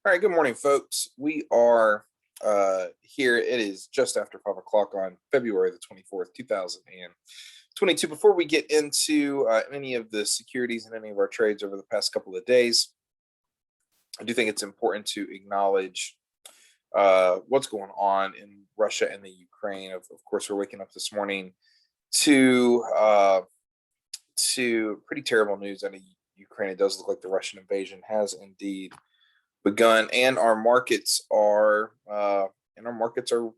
All right, good morning, folks. We are here. It is just after 5 o'clock on February the 24th, 2022. Before we get into any of the securities and any of our trades over the past couple of days, I do think it's important to acknowledge what's going on in Russia and the Ukraine. Of course, we're waking up this morning to pretty terrible news out of Ukraine. It does look like the Russian invasion has indeed begun, and our markets are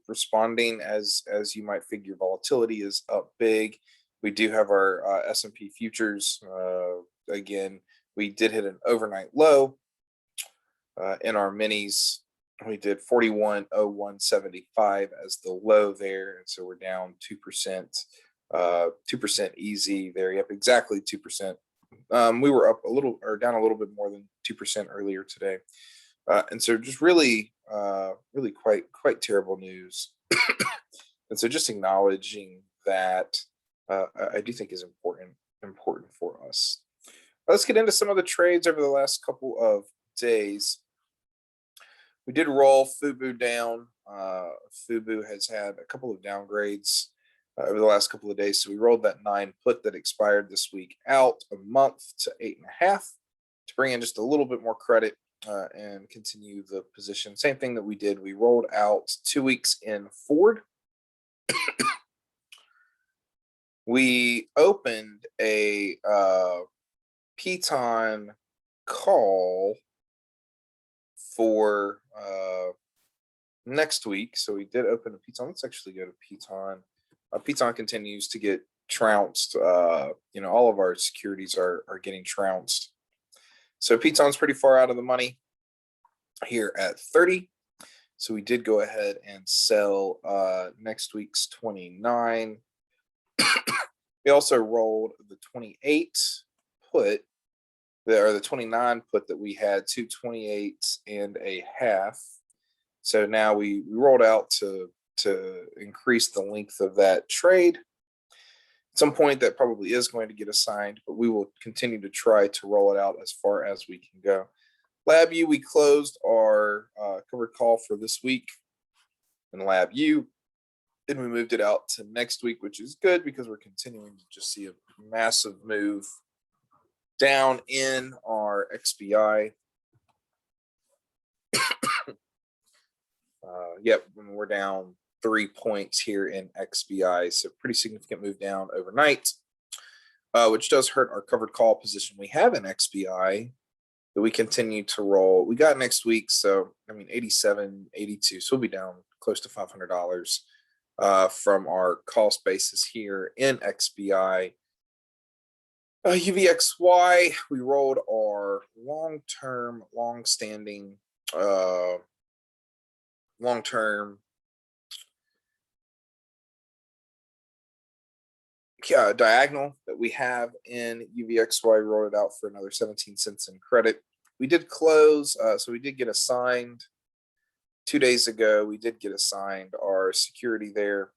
responding as you might figure. Volatility is up big. We do have our S&P futures. Again, we did hit an overnight low in our minis. We did 41.0175 as the low there, and so we're down 2%, 2% easy there. Yep, exactly 2%. We were up a little or down a little bit more than 2% earlier today. And so just really quite terrible news. And so just acknowledging that I do think is important for us. Let's get into some of the trades over the last couple of days. We did roll FUBU down. FUBU has had a couple of downgrades over the last couple of days. So we rolled that 9 put that expired this week out a month to 8.5 to bring in just a little bit more credit and continue the position. Same thing that we did. We rolled out 2 weeks in Ford. We opened a Piton call for next week. So we did open a Piton. Let's actually go to Piton. Piton continues to get trounced. All of our securities are getting trounced. So Piton's pretty far out of the money here at 30. So we did go ahead and sell next week's 29. We also rolled the 28 put, or the 29 put that we had, 228.5. So now we rolled out to increase the length of that trade. At some point that probably is going to get assigned, but we will continue to try to roll it out as far as we can go. LabU, we closed our covered call for this week in LabU, and we moved it out to next week, which is good because we're continuing to just see a massive move down in our XBI. Yep, we're down 3 points here in XBI, so pretty significant move down overnight, which does hurt our covered call position we have in XBI that we continue to roll. We got next week, so 87, 82, so we'll be down close to $500 from our cost basis here in XBI. UVXY, we rolled our long-term diagonal that we have in UVXY, rolled it out for another 17 cents in credit. We did close, so we did get assigned 2 days ago. We did get assigned our security there.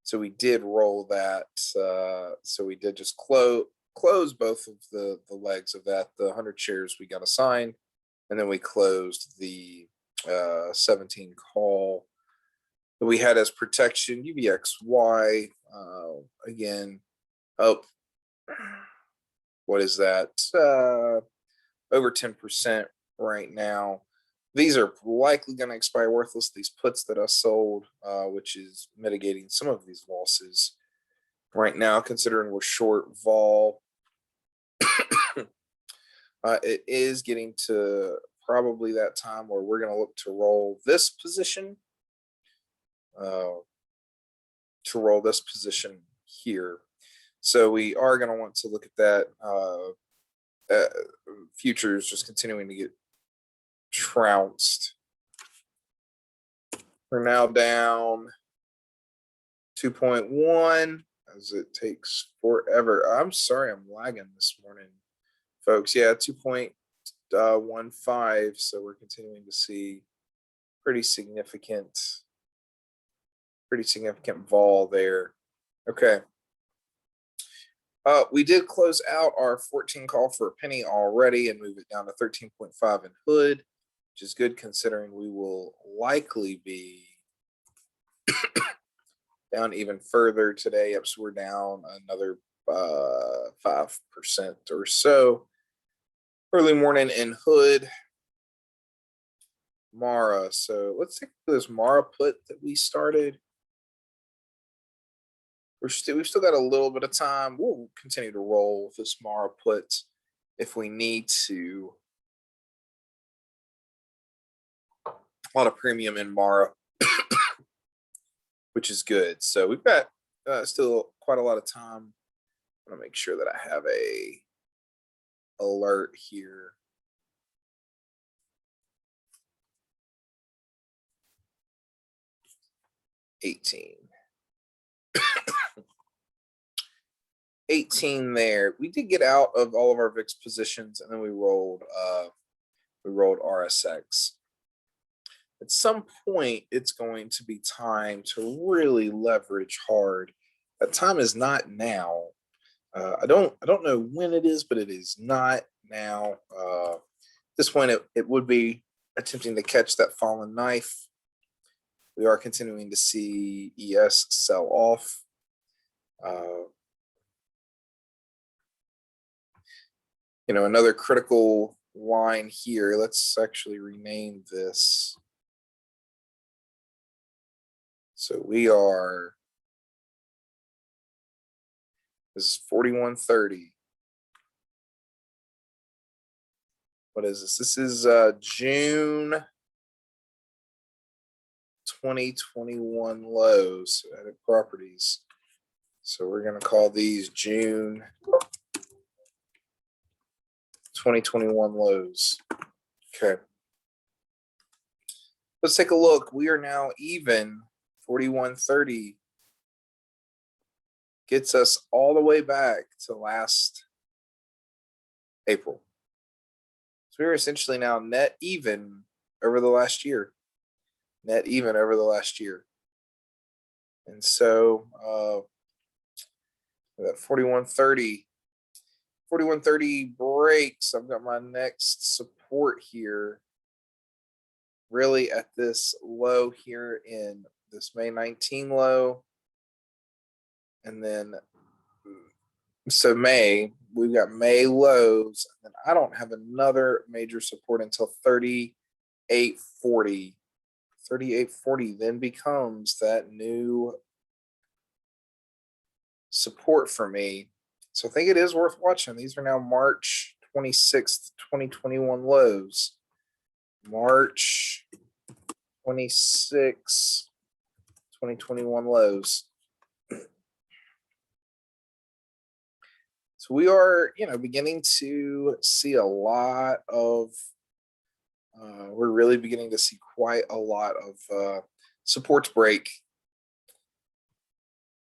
So we did roll that. So we did just close both of the legs of that. The 100 shares we got assigned, and then we closed the 17 call that we had as protection. UVXY, again, what is that? Over 10% right now. These are likely going to expire worthless, these puts that I sold, which is mitigating some of these losses right now, considering we're short vol. It is getting to probably that time where we're going to look to roll this position, here. So we are going to want to look at that. Futures just continuing to get trounced. We're now down 2.1 as it takes forever. I'm sorry, I'm lagging this morning, folks. Yeah, 2.15. So we're continuing to see pretty significant vol there. Okay. We did close out our 14 call for a penny already and move it down to 13.5 in hood. which is good considering we will likely be down even further today. Yep, so we're down another 5% or so. Early morning in Hood, Mara. So let's take this Mara put that we started. We've still got a little bit of time. We'll continue to roll with this Mara put if we need to. A lot of premium in Mara, which is good. So we've got still quite a lot of time. I'm gonna make sure that I have a alert here. 18. 18 there. We did get out of all of our VIX positions, and then we rolled RSX. At some point, it's going to be time to really leverage hard. That time is not now. I don't know when it is, but it is not now. At this point, it would be attempting to catch that fallen knife. We are continuing to see ES sell off. Another critical line here. Let's actually rename this. So this is 4130. What is this? This is June 2021 lows at properties. So we're going to call these June 2021 lows. Okay. Let's take a look. We are now even. 4130 gets us all the way back to last April. So we're essentially now net even over the last year. Net even over the last year. And so that 4130 breaks. I've got my next support here really at this low here in this May 19 low. And then so we've got May lows, and then I don't have another major support until 3840. 3840 then becomes that new support for me. So I think it is worth watching. These are now March 26th, 2021 lows. March 26th, 2021 lows. So we are, beginning to see a lot of, we're really beginning to see quite a lot of supports break.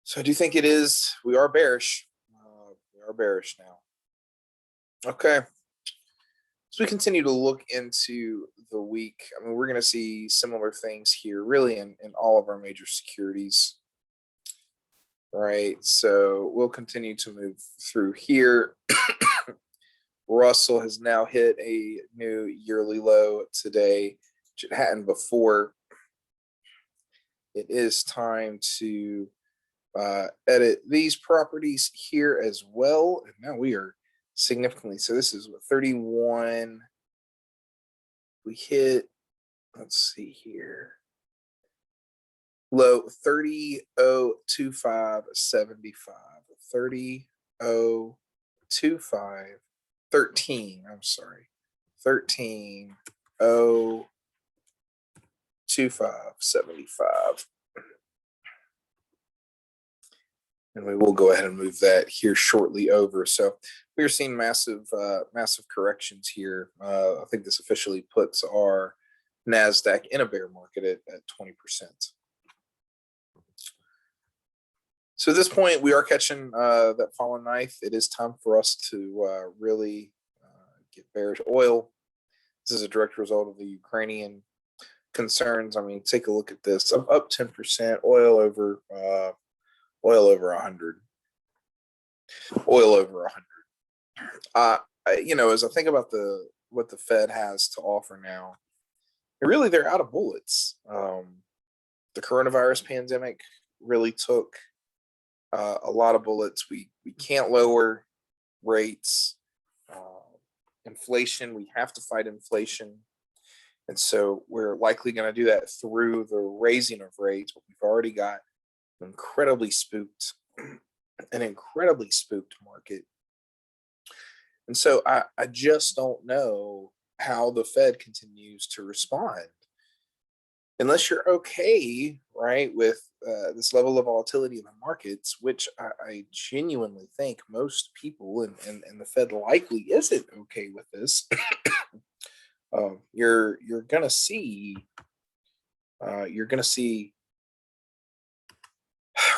So I do think we are bearish. We are bearish now. Okay. So we continue to look into the week. I mean, we're going to see similar things here, really, in all of our major securities. Right. So we'll continue to move through here. Russell has now hit a new yearly low today, which it hadn't before. It is time to edit these properties here as well. And now we are significantly, so this is 31. We hit, let's see here, low 30.02575. 30.025. 13, I'm sorry, 13.02575. And we will go ahead and move that here shortly over. So we are seeing massive corrections here. I think this officially puts our NASDAQ in a bear market at 20%. So at this point, we are catching that fallen knife. It is time for us to really get bearish. Oil. This is a direct result of the Ukrainian concerns. I mean, take a look at this. Up 10%. Oil over 100. Oil over 100. As I think about what the Fed has to offer now, really they're out of bullets. The coronavirus pandemic really took a lot of bullets. We can't lower rates. Inflation, we have to fight inflation. And so we're likely going to do that through the raising of rates. But we've already got incredibly spooked, an incredibly spooked market. And so I just don't know how the Fed continues to respond. Unless you're okay, right, with this level of volatility in the markets, which I genuinely think most people and the Fed likely isn't okay with this. You're gonna see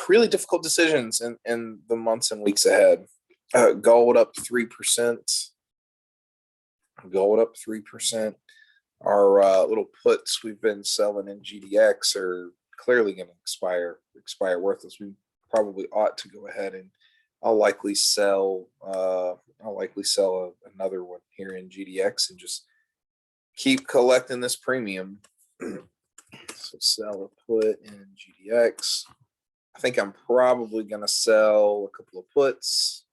really difficult decisions in the months and weeks ahead. Gold up 3%. Gold up 3%. Our little puts we've been selling in GDX are clearly going to expire worthless. We probably ought to go ahead and I'll likely sell another one here in GDX and just keep collecting this premium. So sell a put in GDX. I think I'm probably going to sell a couple of puts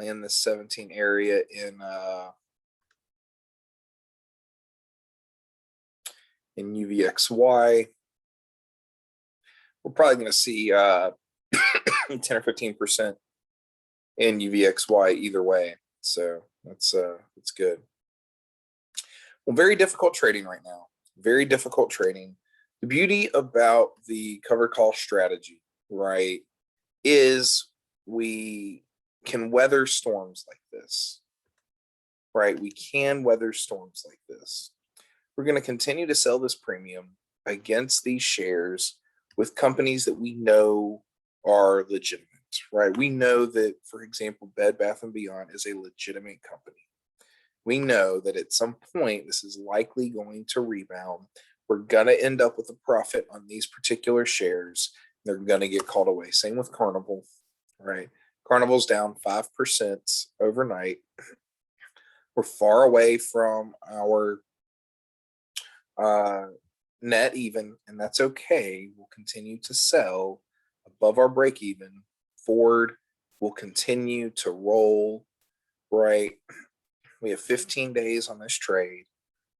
in the 17 area in UVXY. We're probably going to see 10 or 15% in UVXY either way. So that's good. Well, very difficult trading right now. Very difficult trading. The beauty about the covered call strategy, right, is we can weather storms like this, right? We can weather storms like this. We're going to continue to sell this premium against these shares with companies that we know are legitimate, right? We know that, for example, Bed Bath & Beyond is a legitimate company. We know that at some point this is likely going to rebound. We're going to end up with a profit on these particular shares. They're going to get called away. Same with Carnival, right? Carnival's down 5% overnight. We're far away from our net even, and that's okay. We'll continue to sell above our break even. Ford will continue to roll, right? We have 15 days on this trade.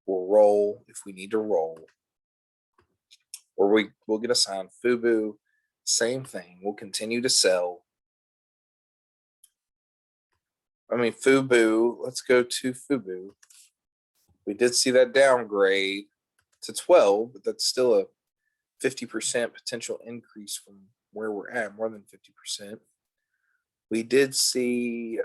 We'll roll if we need to roll. Or we'll get assigned FUBU. Same thing. We'll continue to sell. I mean, FUBU, let's go to FUBU. We did see that downgrade to 12, but that's still a 50% potential increase from where we're at, more than 50%. We did see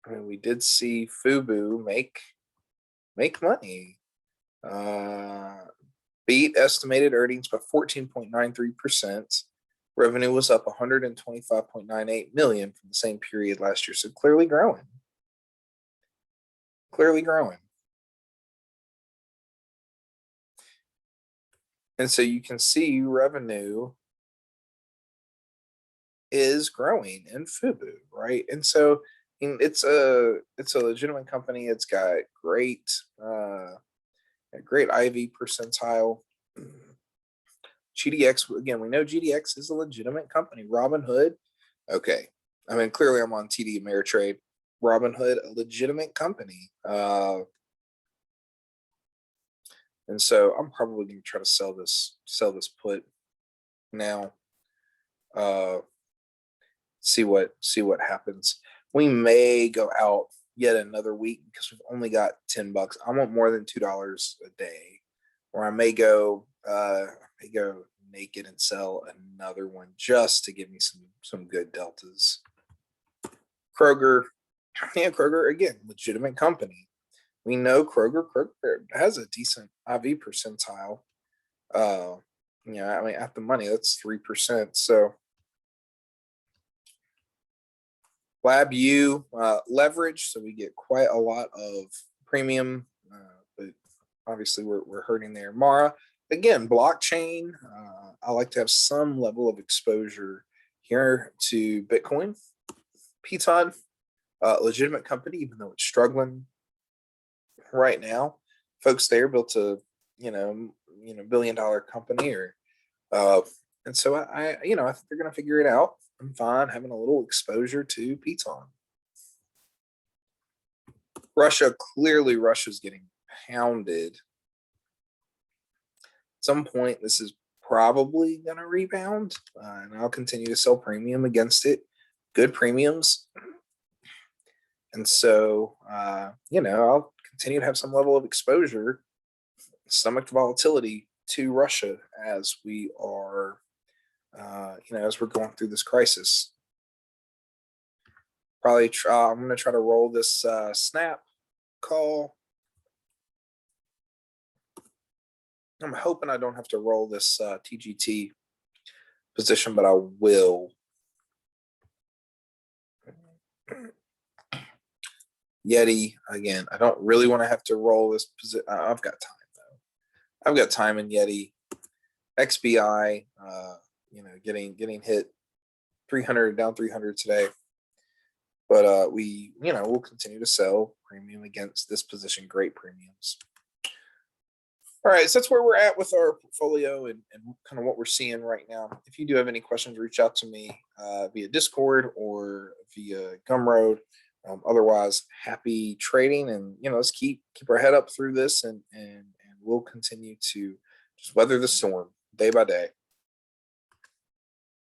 FUBU make money. Beat estimated earnings by 14.93%. Revenue was up 125.98 million from the same period last year. So clearly growing. Clearly growing. And so you can see revenue is growing in FUBU, right? And so it's a legitimate company. It's got great IV percentile. GDX, again, we know GDX is a legitimate company. Robinhood, okay. I mean, clearly I'm on TD Ameritrade. Robinhood, a legitimate company. And so I'm probably going to try to sell this put now. See what happens. We may go out yet another week because we've only got $10. I want more than $2 a day, or I may go naked and sell another one just to give me some good deltas. Kroger, again, legitimate company. We know Kroger has a decent IV percentile. I mean, at the money, that's 3%. So LabU leverage, so we get quite a lot of premium, but obviously we're hurting there. Mara, again, blockchain. I like to have some level of exposure here to Bitcoin. Piton, legitimate company, even though it's struggling right now. Folks there built a $1 billion company, or uh, and so I think they're gonna figure it out. I'm fine having a little exposure to Piton. Russia's getting pounded. At some point, this is probably gonna rebound, and I'll continue to sell premium against it, good premiums, and so I'll continue to have some level of exposure, stomach volatility to Russia as we are, as we're going through this crisis. I'm going to try to roll this snap call. I'm hoping I don't have to roll this TGT position, but I will. Yeti, again, I don't really want to have to roll this position. I've got time, though. I've got time in Yeti. XBI, getting hit 300, down 300 today. But we'll continue to sell premium against this position, great premiums. All right, so that's where we're at with our portfolio and kind of what we're seeing right now. If you do have any questions, reach out to me via Discord or via Gumroad. Otherwise, happy trading, and let's keep our head up through this, and we'll continue to just weather the storm day by day.